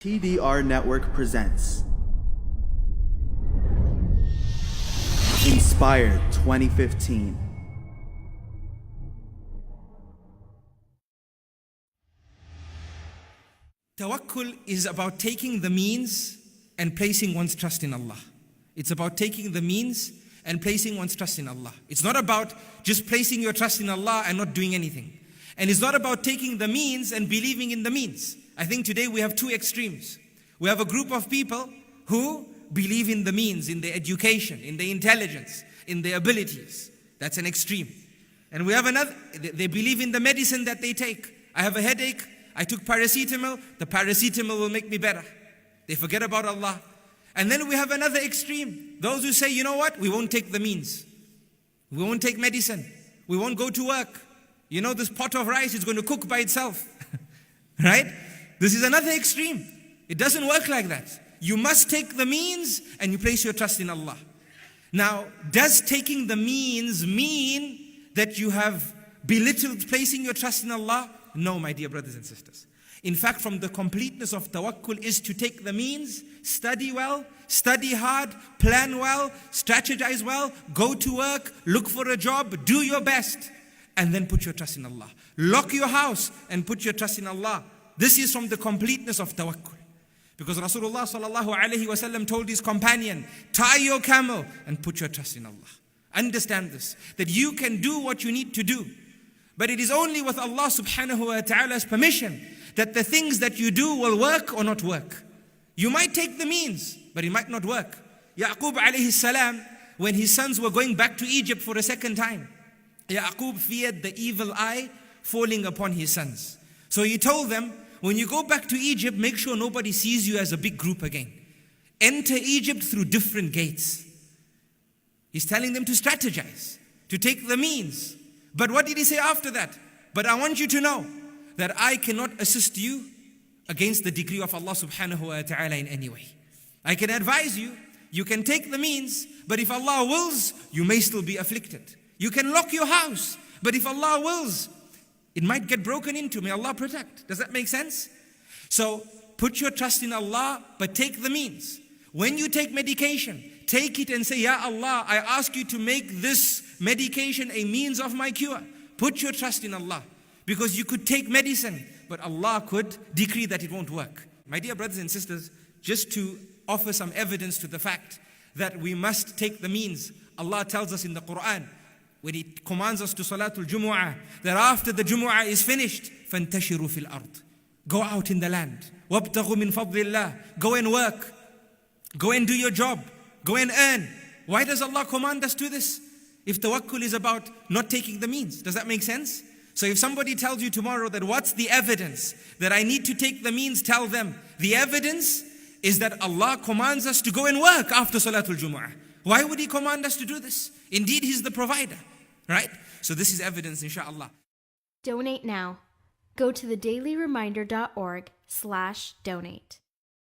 TDR Network presents Inspired 2015. Tawakkul is about taking the means and placing one's trust in Allah. It's about taking the means and placing one's trust in Allah. It's not about just placing your trust in Allah and not doing anything. And it's not about taking the means and believing in the means. I think today we have two extremes. We have a group of people who believe in the means, in their education, in their intelligence, in their abilities. That's an extreme. And we have another, they believe in the medicine that they take. I have a headache, I took paracetamol, the paracetamol will make me better. They forget about Allah. And then we have another extreme. Those who say, you know what, we won't take the means. We won't take medicine. We won't go to work. You know, this pot of rice is going to cook by itself. Right? This is another extreme. It doesn't work like that. You must take the means and you place your trust in Allah. Now, does taking the means mean that you have belittled placing your trust in Allah? No, my dear brothers and sisters. In fact, from the completeness of tawakkul is to take the means, study well, study hard, plan well, strategize well, go to work, look for a job, do your best, and then put your trust in Allah. Lock your house and put your trust in Allah. This is from the completeness of tawakkul. Because Rasulullah sallallahu alaihi wasallam told his companion, tie your camel and put your trust in Allah. Understand this, that you can do what you need to do. But it is only with Allah subhanahu wa ta'ala's permission that the things that you do will work or not work. You might take the means, but it might not work. Yaqub alayhi salam, when his sons were going back to Egypt for a second time, Yaqub feared the evil eye falling upon his sons. So he told them, when you go back to Egypt, make sure nobody sees you as a big group again. Enter Egypt through different gates. He's telling them to strategize, to take the means. But what did he say after that? But I want you to know that I cannot assist you against the decree of Allah subhanahu wa ta'ala in any way. I can advise you, you can take the means, but if Allah wills, you may still be afflicted. You can lock your house, but if Allah wills, it might get broken into. May Allah protect. Does that make sense? So put your trust in Allah, but take the means. When you take medication, take it and say, Ya Allah, I ask you to make this medication a means of my cure. Put your trust in Allah. Because you could take medicine, but Allah could decree that it won't work. My dear brothers and sisters, just to offer some evidence to the fact that we must take the means, Allah tells us in the Quran, when He commands us to Salatul Jumu'ah, that after the Jumu'ah is finished, فَانْتَشِرُوا فِي الْأَرْضِ, go out in the land. وَابْتَغُوا مِنْ فَضْلِ اللَّهِ, go and work. Go and do your job. Go and earn. Why does Allah command us to this? If tawakkul is about not taking the means, does that make sense? So if somebody tells you tomorrow that what's the evidence that I need to take the means, tell them the evidence is that Allah commands us to go and work after Salatul Jumu'ah. Why would He command us to do this? Indeed, He's the provider, right? So this is evidence, inshallah. Donate now. Go to thedailyreminder.org/donate.